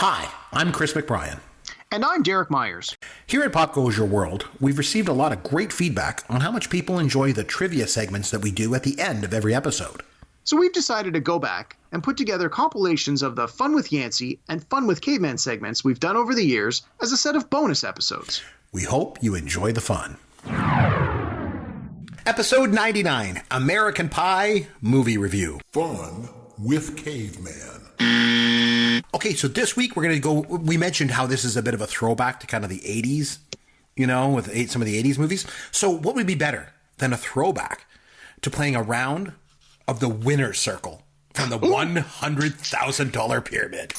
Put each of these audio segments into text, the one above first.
Hi, I'm Chris McBrien. And I'm Derek Myers. Here at Pop Goes Your World, we've received a lot of great feedback on how much people enjoy the trivia segments that we do at the end of every episode. So we've decided to go back and put together compilations of the Fun with Yancey and Fun with Caveman segments we've done over the years as a set of bonus episodes. We hope you enjoy the fun. Episode 99, American Pie Movie Review. Fun with Caveman. Okay, so this week we're going to go, we mentioned how this is a bit of a throwback to kind of the 80s, you know, with some of the 80s movies. So what would be better than a throwback to playing a round of the winner's circle from the $100,000 pyramid?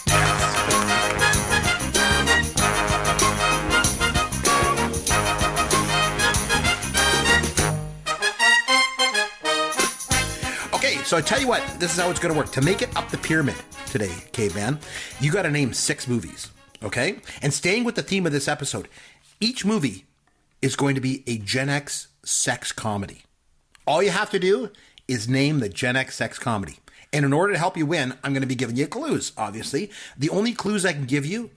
Okay, so I tell you what, this is how it's going to work. To make it up the pyramid today, Caveman, you got to name 6 movies, okay? And staying with the theme of this episode, each movie is going to be a Gen X sex comedy. All you have to do is name the Gen X sex comedy. And in order to help you win, I'm going to be giving you clues, obviously. The only clues I can give you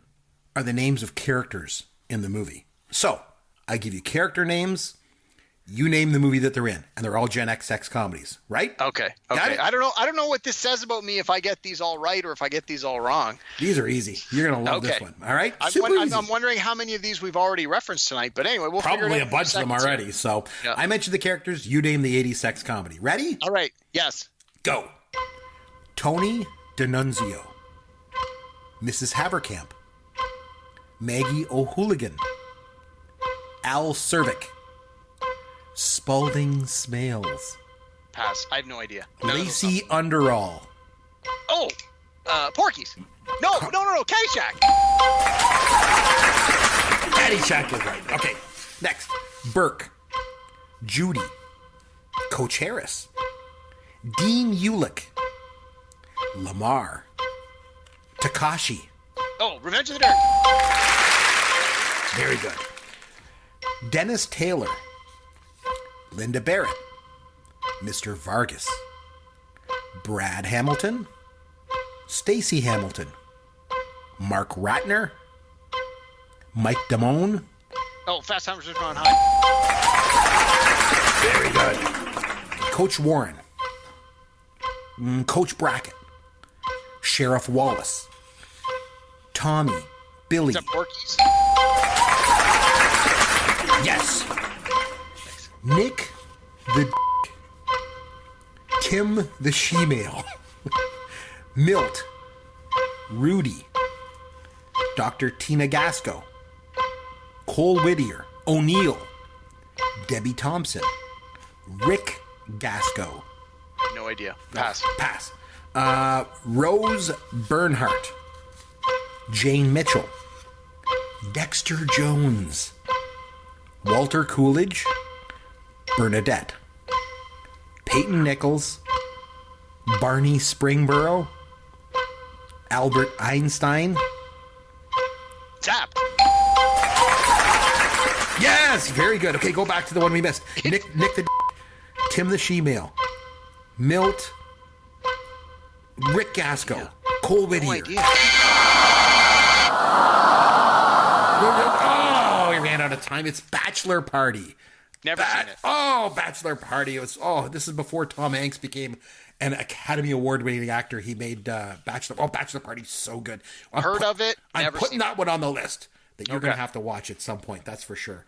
are the names of characters in the movie. So, I give you character names. You name the movie that they're in, and they're all Gen X sex comedies, right? Okay. I don't know what this says about me if I get these all right or if I get these all wrong. These are easy. You're going to love this one. All right? I'm wondering how many of these we've already referenced tonight, but anyway, we'll figure it out. Probably a bunch of them already. So yeah. I mentioned the characters. You name the 80s sex comedy. Ready? All right. Yes. Go. Tony D'Annunzio. Mrs. Haverkamp. Maggie O'Hooligan. Al Cervic. Spalding Smales. Pass. I have no idea. Lacey Underall. Oh, Porky's. No. Caddyshack. Caddyshack is right. Okay. Next. Burke. Judy. Coach Harris. Dean Ulick. Lamar. Takashi. Oh, Revenge of the Dirt. Very good. Dennis Taylor. Linda Barrett, Mr. Vargas, Brad Hamilton, Stacy Hamilton, Mark Ratner, Mike Damone. Oh, Fast Times at Ridgemont High. Very good. Coach Warren, Coach Brackett, Sheriff Wallace, Tommy, Billy. Is that Porky's? Yes. Nick the Tim the She-Male, Milt, Rudy, Dr. Tina Gasco, Cole Whittier, O'Neill, Debbie Thompson, Rick Gasco. No idea. Pass. Pass. Rose Bernhardt, Jane Mitchell, Dexter Jones, Walter Coolidge, Bernadette, Peyton Nichols, Barney Springborough, Albert Einstein. Tapped. Yes, very good. Okay, go back to the one we missed. Nick the Tim the She-Male, Milt, Rick Gasco, yeah. Cole Whittier. No idea. Oh, we ran out of time. It's Bachelor Party. Never seen it. Oh, Bachelor Party. This is before Tom Hanks became an Academy Award-winning actor. He made Bachelor Party's so good. Heard of it. I'm putting that one on the list that you're going to have to watch at some point. That's for sure.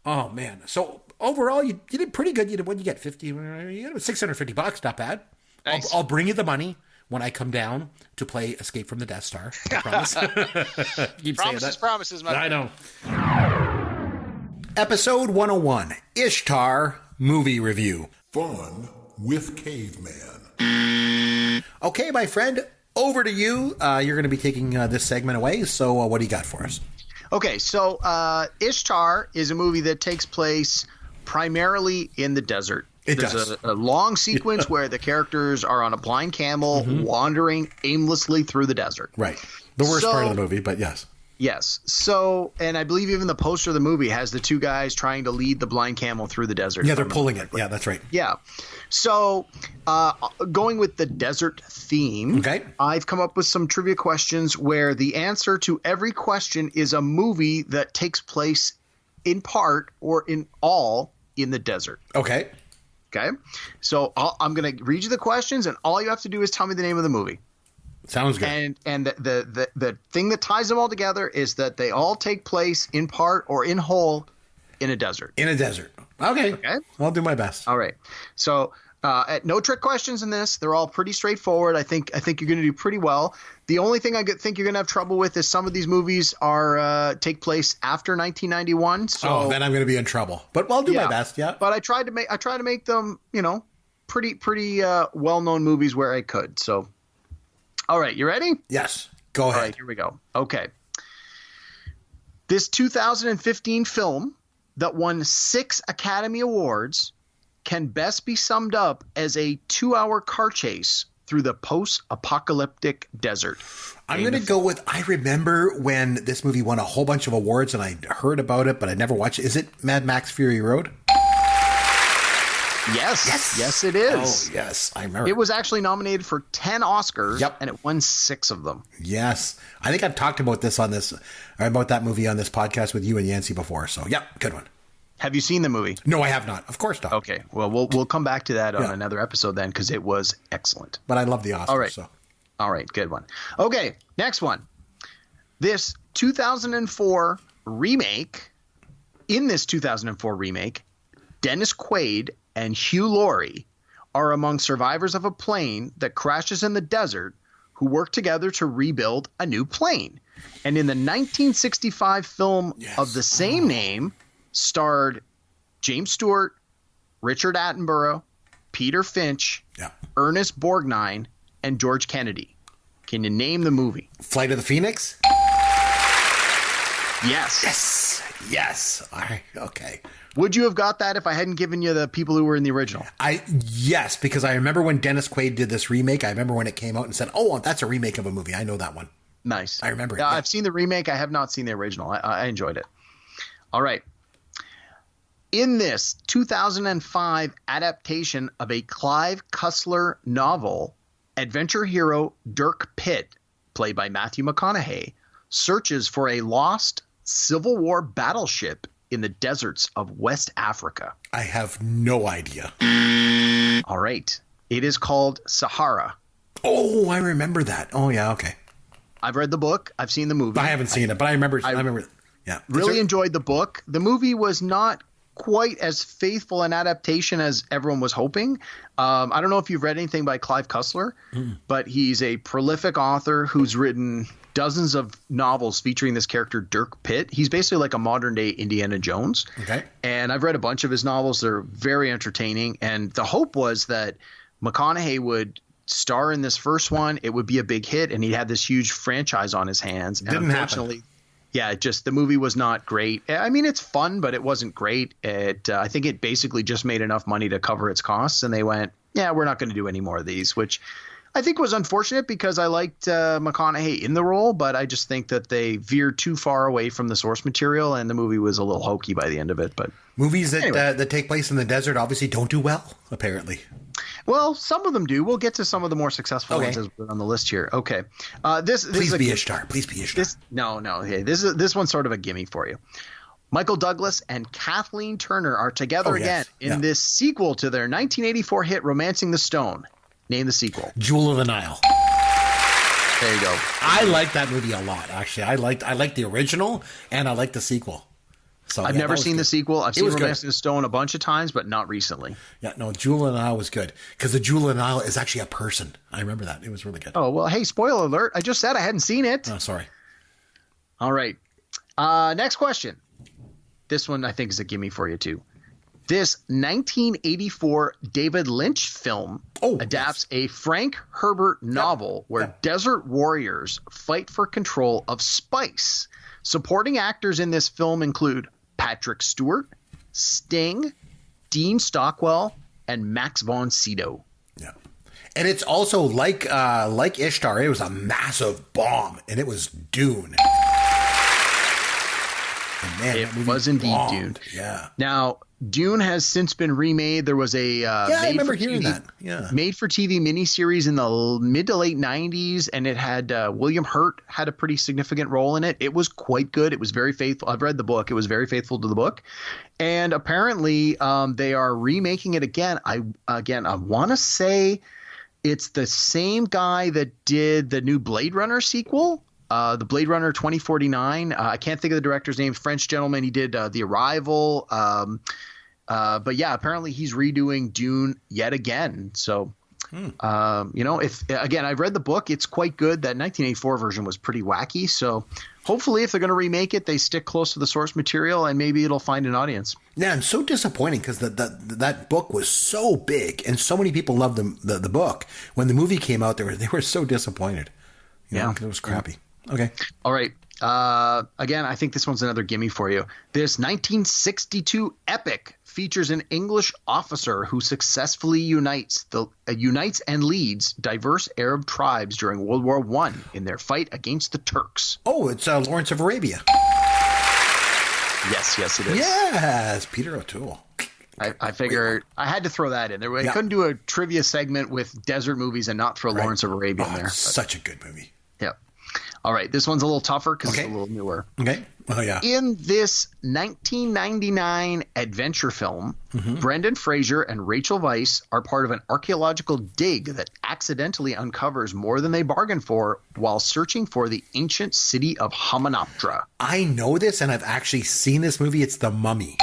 Oh, man. So, overall, you did pretty good. What did you get? 50? You got $650. Not bad. Nice. I'll bring you the money when I come down to play Escape from the Death Star. I promise. Keep promises, my friend. I know. Episode 101, Ishtar Movie Review. Fun with Caveman. Okay, my friend, over to you. You're going to be taking this segment away, so what do you got for us? Okay, so Ishtar is a movie that takes place primarily in the desert. There's a long sequence where the characters are on a blind camel wandering aimlessly through the desert. Right. The worst part of the movie, but yes. Yes. So, and I believe even the poster of the movie has the two guys trying to lead the blind camel through the desert. Yeah, they're pulling it. Yeah, that's right. Yeah. So, going with the desert theme, Okay. I've come up with some trivia questions where the answer to every question is a movie that takes place in part or in all in the desert. Okay. Okay. So I'm going to read you the questions, and all you have to do is tell me the name of the movie. Sounds good. And the thing that ties them all together is that they all take place in part or in whole in a desert. In a desert. Okay. I'll do my best. All right. So no trick questions in this. They're all pretty straightforward. I think you're going to do pretty well. The only thing I think you're going to have trouble with is some of these movies are take place after 1991. So then I'm going to be in trouble. But I'll do my best. Yeah. But I tried to make them, pretty well-known movies where I could. So. All right, you ready? Yes. Go ahead. All right, here we go. Okay. This 2015 film that won 6 Academy Awards can best be summed up as a 2-hour car chase through the post-apocalyptic desert. I'm going to go with, I remember when this movie won a whole bunch of awards and I heard about it, but I never watched it. Is it Mad Max Fury Road? Yes, it is. Oh, yes, I remember. It was actually nominated for 10 Oscars, and it won 6 of them. Yes. I think I've talked about that movie on this podcast with you and Yancey before. So, good one. Have you seen the movie? No, I have not. Of course not. Okay. Well, we'll come back to that on another episode then, because it was excellent. But I love the Oscars. All right. So. All right. Good one. Okay. Next one. This 2004 remake, Dennis Quaid and Hugh Laurie are among survivors of a plane that crashes in the desert who work together to rebuild a new plane. And in the 1965 film of the same name, starred James Stewart, Richard Attenborough, Peter Finch, Ernest Borgnine, and George Kennedy. Can you name the movie? Flight of the Phoenix? Yes. Yes. All right. Okay. Would you have got that if I hadn't given you the people who were in the original? Yes, because I remember when Dennis Quaid did this remake. I remember when it came out and said, "Oh, that's a remake of a movie." I know that one. Nice. I remember it. I've seen the remake. I have not seen the original. I enjoyed it. All right. In this 2005 adaptation of a Clive Cussler novel, adventure hero Dirk Pitt, played by Matthew McConaughey, searches for a lost Civil War battleship in the deserts of West Africa. I have no idea. All right. It is called Sahara. Oh, I remember that. Oh, yeah. Okay. I've read the book. I've seen the movie. I haven't seen it, but I remember. Yeah. Really enjoyed the book. The movie was not quite as faithful an adaptation as everyone was hoping. I don't know if you've read anything by Clive Cussler, but he's a prolific author who's written dozens of novels featuring this character, Dirk Pitt. He's basically like a modern day Indiana Jones. Okay. And I've read a bunch of his novels. They're very entertaining. And the hope was that McConaughey would star in this first one. It would be a big hit, and he had this huge franchise on his hands. And Didn't unfortunately, happen. Yeah, just the movie was not great. I mean, it's fun, but it wasn't great. I think it basically just made enough money to cover its costs, and they went, yeah, we're not going to do any more of these, which I think was unfortunate because I liked McConaughey in the role, but I just think that they veered too far away from the source material, and the movie was a little hokey by the end of it. But movies that take place in the desert obviously don't do well, apparently. Well, some of them do. We'll get to some of the more successful ones as we're on the list here. Okay. Please be Ishtar. Please be Ishtar. No. Hey, this one's sort of a gimme for you. Michael Douglas and Kathleen Turner are together again in this sequel to their 1984 hit Romancing the Stone. Name the sequel. Jewel of the Nile. There you go. I like that movie a lot, actually. I liked the original, and I like the sequel. So, I've never seen the sequel. I've seen Romancing the Stone a bunch of times, but not recently. Yeah, no, Jewel of the Nile was good because the Jewel of the Nile is actually a person. I remember that. It was really good. Oh, well, hey, spoiler alert. I just said I hadn't seen it. Oh, sorry. All right. Next question. This one I think is a gimme for you, too. This 1984 David Lynch film adapts a Frank Herbert novel where desert warriors fight for control of spice. Supporting actors in this film include Patrick Stewart, Sting, Dean Stockwell, and Max von Sydow. Yeah. And it's also like Ishtar, it was a massive bomb, and it was Dune. And man, It that movie was indeed bombed. Dune. Yeah. Now, Dune has since been remade. There was a I remember hearing that. Yeah. made for TV miniseries in the mid to late 90s, and it had William Hurt had a pretty significant role in it. It was quite good. It was very faithful. I've read the book. It was very faithful to the book. And apparently they are remaking it again. I want to say it's the same guy that did the new Blade Runner sequel. The Blade Runner 2049. I can't think of the director's name. French gentleman. He did The Arrival. But yeah, apparently he's redoing Dune yet again. So, if again, I've read the book. It's quite good. That 1984 version was pretty wacky. So hopefully if they're going to remake it, they stick close to the source material and maybe it'll find an audience. Yeah, and so disappointing because that book was so big and so many people loved the book. When the movie came out, they were so disappointed. You know, 'cause it was crappy. Okay. All right. Again, I think this one's another gimme for you. This 1962 epic features an English officer who successfully unites and leads diverse Arab tribes during World War I in their fight against the Turks. Oh, it's Lawrence of Arabia. Yes, it is. Yes, Peter O'Toole. I figured I had to throw that in there. I couldn't do a trivia segment with desert movies and not throw Lawrence of Arabia in there. Such a good movie. Yeah. All right. This one's a little tougher because it's a little newer. Okay. Oh, yeah. In this 1999 adventure film, Brendan Fraser and Rachel Weisz are part of an archaeological dig that accidentally uncovers more than they bargained for while searching for the ancient city of Hamunaptra. I know this, and I've actually seen this movie. It's The Mummy.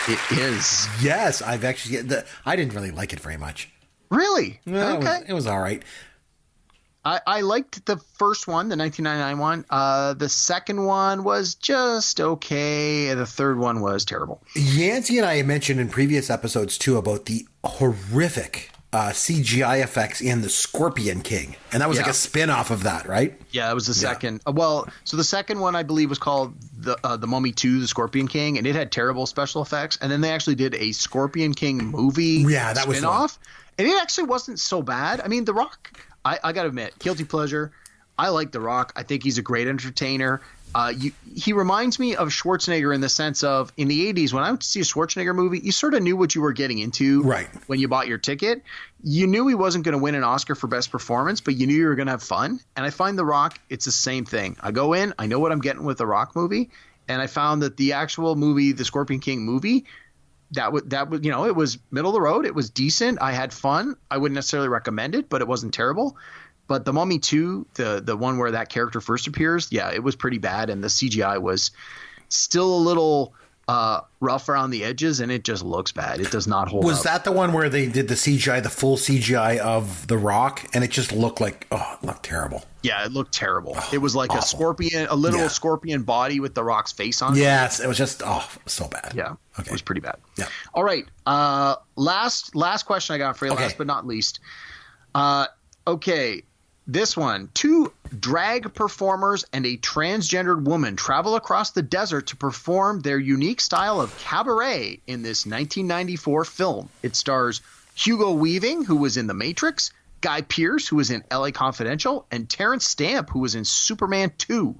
It is. Yes, I've actually. I didn't really like it very much. Really? No, Okay. it was all right. I liked the first one, the 1999 one. The second one was just okay. The third one was terrible. Yancey and I mentioned in previous episodes, too, about the horrific CGI effects in The Scorpion King. And that was like a spin-off of that, right? Yeah, that was the second. So the second one, I believe, was called The Mummy 2, The Scorpion King, and it had terrible special effects. And then they actually did a Scorpion King movie that was spin-off. And it actually wasn't so bad. I mean, The Rock, I got to admit, guilty pleasure. I like The Rock. I think he's a great entertainer. He reminds me of Schwarzenegger in the sense of in the 80s, when I went to see a Schwarzenegger movie, you sort of knew what you were getting into when you bought your ticket. You knew he wasn't going to win an Oscar for best performance, but you knew you were going to have fun. And I find The Rock, it's the same thing. I go in, I know what I'm getting with The Rock movie. And I found that the actual movie, the Scorpion King movie, that would it was middle of the road. It was decent. I had fun. I wouldn't necessarily recommend it, but it wasn't terrible. But The Mummy 2, the one where that character first appears, it was pretty bad. And the CGI was still a little rough around the edges, and it just looks bad. It does not hold up. Was that the one where they did the CGI, the full CGI of The Rock, and it just looked like, it looked terrible. Yeah, it looked terrible. It was like a scorpion, a literal scorpion body with The Rock's face on it. Yes, it was just, so bad. Yeah, okay. It was pretty bad. Yeah. All right, last question I got for you, last but not least. Okay. This one, 2 drag performers and a transgendered woman travel across the desert to perform their unique style of cabaret in this 1994 film. It stars Hugo Weaving, who was in The Matrix, Guy Pearce, who was in LA Confidential, and Terrence Stamp, who was in Superman 2.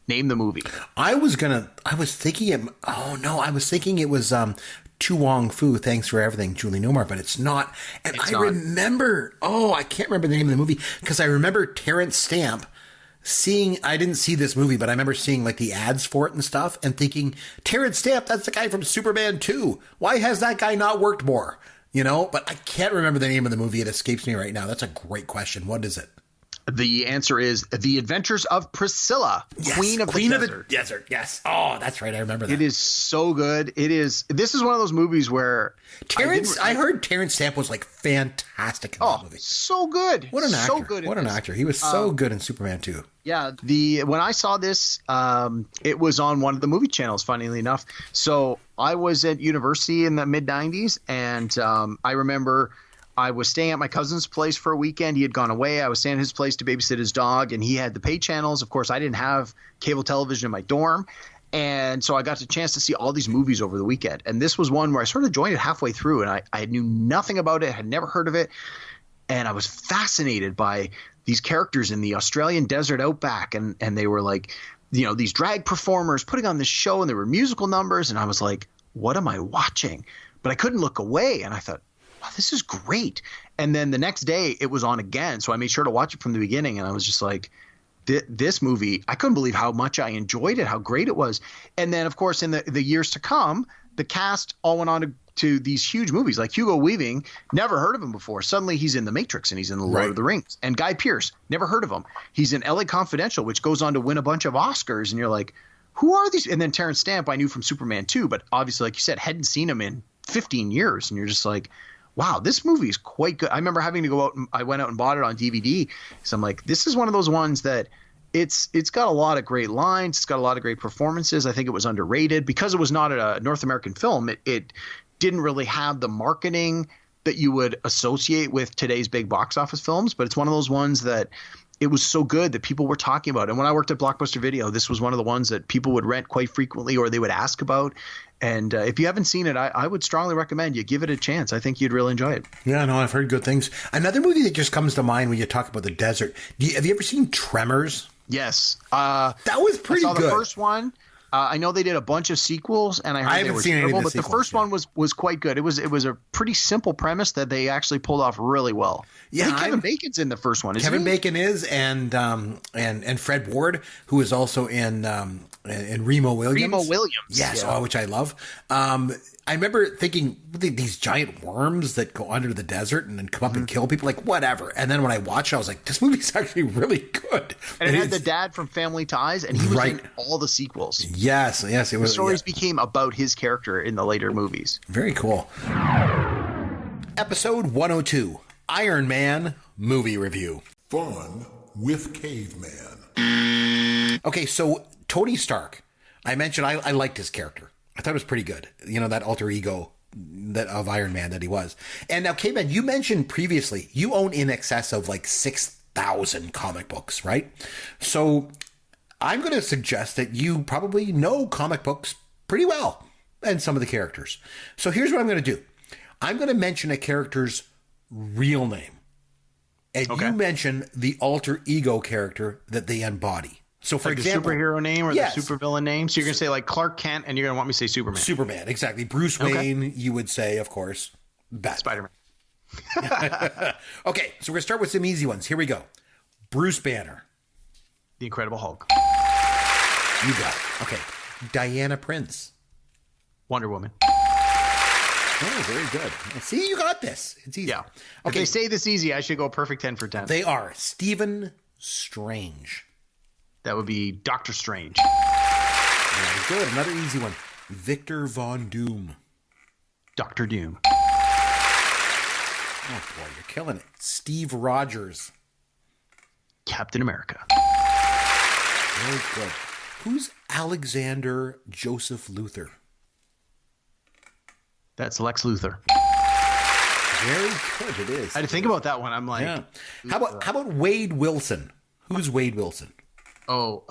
Name the movie. I was thinking it was Tu Wong Fu, Thanks for Everything, Julie Newmar, but it's not. And I can't remember the name of the movie because I remember Terrence Stamp I didn't see this movie, but I remember seeing like the ads for it and stuff and thinking, Terrence Stamp, that's the guy from Superman 2. Why has that guy not worked more? But I can't remember the name of the movie. It escapes me right now. That's a great question. What is it? The answer is The Adventures of Priscilla, Queen of the Desert. Yes. Oh, that's right. I remember that. It is so good. This is one of those movies where I heard Terrence Stamp was like fantastic in that movie. So good. What an actor. So good. What an actor. He was so good in Superman 2. Yeah. When I saw this, it was on one of the movie channels, funnily enough. So I was at university in the mid 90s, and I remember I was staying at my cousin's place for a weekend. He had gone away. I was staying at his place to babysit his dog, and he had the pay channels. Of course, I didn't have cable television in my dorm. And so I got the chance to see all these movies over the weekend. And this was one where I sort of joined it halfway through, and I knew nothing about it, had never heard of it. And I was fascinated by these characters in the Australian desert outback. And they were like these drag performers putting on this show, and there were musical numbers, and I was like, what am I watching? But I couldn't look away, and I thought, wow, this is great. And then the next day it was on again, so I made sure to watch it from the beginning, and I was just like, this movie, I couldn't believe how much I enjoyed it, how great it was. And then, of course, in the years to come, the cast all went on to these huge movies. Like Hugo Weaving, never heard of him before. Suddenly he's in The Matrix and he's in The Lord of the Rings. And Guy Pearce, never heard of him. He's in LA Confidential, which goes on to win a bunch of Oscars. And you're like, who are these? And then Terrence Stamp, I knew from Superman 2, but obviously, like you said, hadn't seen him in 15 years. And you're just like, wow, this movie is quite good. I remember having to go out, and I went out and bought it on DVD. So I'm like, this is one of those ones that it's got a lot of great lines. It's got a lot of great performances. I think it was underrated because it was not a North American film. It didn't really have the marketing that you would associate with today's big box office films. But it's one of those ones that it was so good that people were talking about. And when I worked at Blockbuster Video, this was one of the ones that people would rent quite frequently or they would ask about. And if you haven't seen it, I would strongly recommend you give it a chance. I think you'd really enjoy it. Yeah, no, I've heard good things. Another movie that just comes to mind when you talk about the desert. Have you ever seen Tremors? Yes. That was pretty good. I saw the first one. I know they did a bunch of sequels, and I heard they were terrible, but the first one was quite good. It was a pretty simple premise that they actually pulled off really well. Yeah, I think Kevin Bacon's in the first one. Kevin Bacon is, and Fred Ward, who is also in Remo Williams. Remo Williams, yes, yeah. Which I love. I remember thinking these giant worms that go under the desert and then come up and kill people, like whatever. And then when I watched it, I was like, this movie's actually really good. And it had the dad from Family Ties, and he was in all the sequels. Yes, it was. The stories became about his character in the later movies. Very cool. Episode 102, Iron Man movie review. Fun with Caveman. Okay, so Tony Stark, I mentioned I liked his character. I thought it was pretty good. That alter ego of Iron Man that he was. And now, Caveman, you mentioned previously you own in excess of like 6,000 comic books, right? So I'm going to suggest that you probably know comic books pretty well and some of the characters. So here's what I'm going to do. I'm going to mention a character's real name. And you mention the alter ego character that they embody. So, for example, the superhero name or the supervillain name. So you're going to say like Clark Kent, and you're going to want me to say Superman. Superman, exactly. Bruce Wayne, you would say, of course, Spider-Man. Okay, so we're going to start with some easy ones. Here we go. Bruce Banner. The Incredible Hulk. You got it. Okay. Diana Prince. Wonder Woman. Oh, very good. See, you got this. It's easy. Yeah. Okay. If they say this easy, I should go perfect 10 for 10. They are. Stephen Strange. That would be Doctor Strange. Very good. Another easy one. Victor Von Doom. Doctor Doom. Oh, boy, you're killing it. Steve Rogers. Captain America. Very good. Who's Alexander Joseph Luthor? That's Lex Luthor. Very good. It is. I had to think about that one. I'm like, yeah. How about Wade Wilson? Who's Wade Wilson? Oh,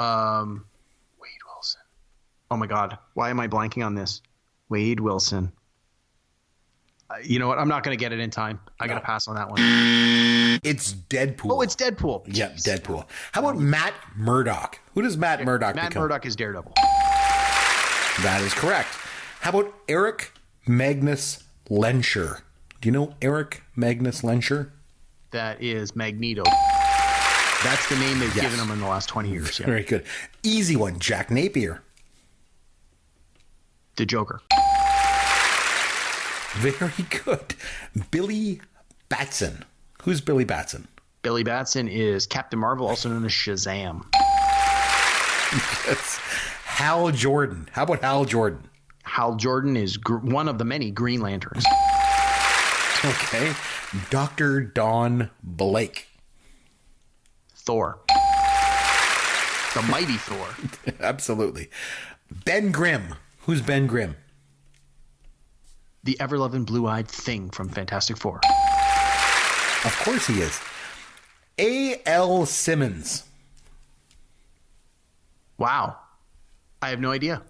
Wade Wilson. Oh my God. Why am I blanking on this? Wade Wilson. You know what? I'm not going to get it in time. I got to pass on that one. It's Deadpool. Oh, it's Deadpool. Yeah, Deadpool. How about Matt Murdock? Who does Matt Murdock become? Matt Murdock is Daredevil. That is correct. How about Eric Magnus Lenscher? Do you know Eric Magnus Lenscher? That is Magneto. That's the name they've given him in the last 20 years. Yeah. Very good. Easy one. Jack Napier. The Joker. Very good. Billy Batson. Who's Billy Batson? Billy Batson is Captain Marvel, also known as Shazam. Yes. Hal Jordan. How about Hal Jordan? Hal Jordan is one of the many Green Lanterns. Okay. Dr. Don Blake. Thor. The mighty Thor. Absolutely. Ben Grimm. Who's Ben Grimm? The ever-loving blue-eyed thing from Fantastic Four. Of course he is. A.L. Simmons. Wow. I have no idea.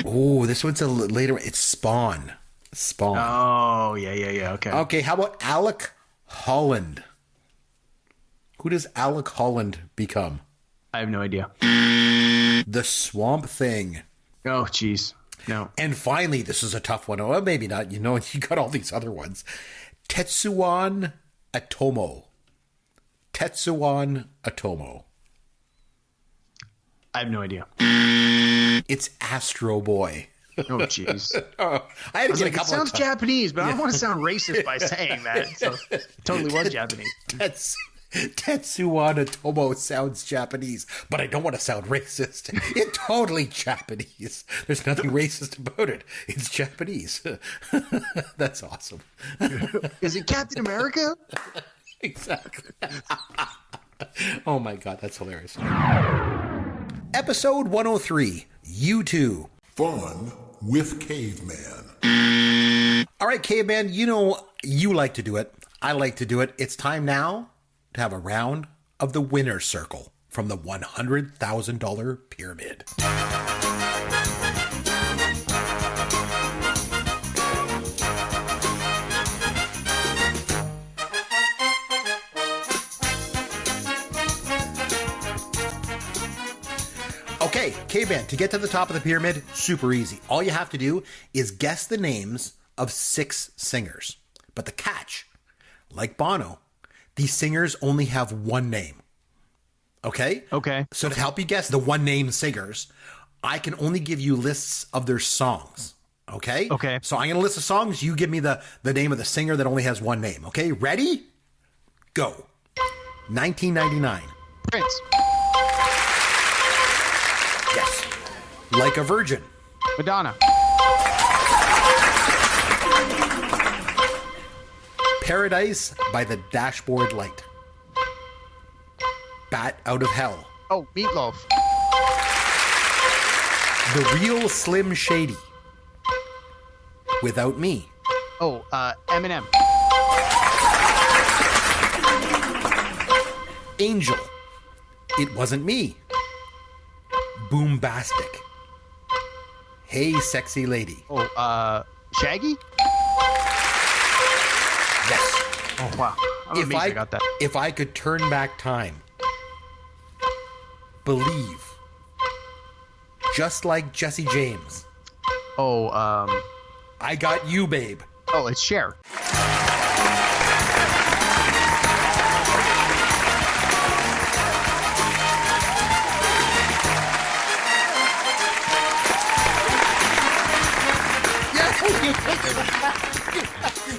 Oh, this one's a later. It's Spawn. Spawn. Oh, yeah. Okay. Okay, how about Alec Holland? Who does Alec Holland become? I have no idea. The Swamp Thing. Oh, jeez. No. And finally, this is a tough one. Oh, maybe not. You know, you got all these other ones. Tetsuan Atomo. Tetsuan Atomo. I have no idea. It's Astro Boy. Oh, jeez. I had to get a couple it sounds Japanese, but I don't want to sound racist by saying that. So it totally was Japanese. Tetsuan Atomo sounds Japanese, but I don't want to sound racist. It's totally Japanese. There's nothing racist about it. It's Japanese. That's awesome. Is it Captain America? Exactly. Oh my God, that's hilarious. Episode 103, U2. Fun with Caveman. All right, Caveman, you know you like to do it. I like to do it. It's time now to have a round of the winner's circle from the $100,000 pyramid. Okay, Caveman, to get to the top of the pyramid, super easy. All you have to do is guess the names of 6 singers. But the catch, like Bono, these singers only have one name. Okay? Okay. So to help you guess the one-name singers, I can only give you lists of their songs. Okay? Okay. So I'm going to list the songs. You give me the name of the singer that only has one name. Okay? Ready? Go. 1999. Prince. Yes. Like a Virgin. Madonna. Paradise by the Dashboard Light. Bat Out of Hell. Oh, Meatloaf. The Real Slim Shady. Without Me. Oh, Eminem. Angel. It Wasn't Me. Boombastic. Hey Sexy Lady. Oh, Shaggy? Yes. Oh, wow. I'm amazed I got that. If I could turn back time. Believe. Just like Jesse James. Oh, I Got You, Babe. Oh, it's Cher.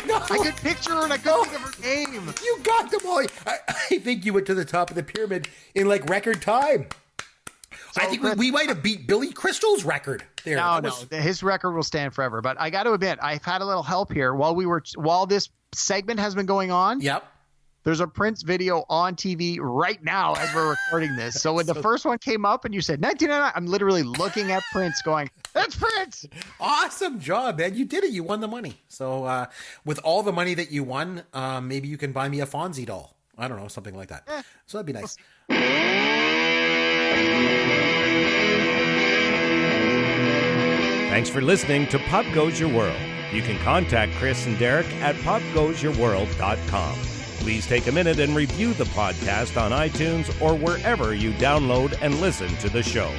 No, I could picture her and I couldn't think of her name. You got them all. I think you went to the top of the pyramid in like record time. So I think we might have beat Billy Crystal's record there. No, his record will stand forever. But I got to admit, I've had a little help here while this segment has been going on. Yep. There's a Prince video on TV right now as we're recording this. So when the first one came up and you said 1999, I'm literally looking at Prince going, that's Prince. Awesome job, man. You did it. You won the money. So with all the money that you won, maybe you can buy me a Fonzie doll. I don't know, something like that. So that'd be nice. Thanks for listening to Pop Goes Your World. You can contact Chris and Derek at popgoesyourworld.com. Please take a minute and review the podcast on iTunes or wherever you download and listen to the show.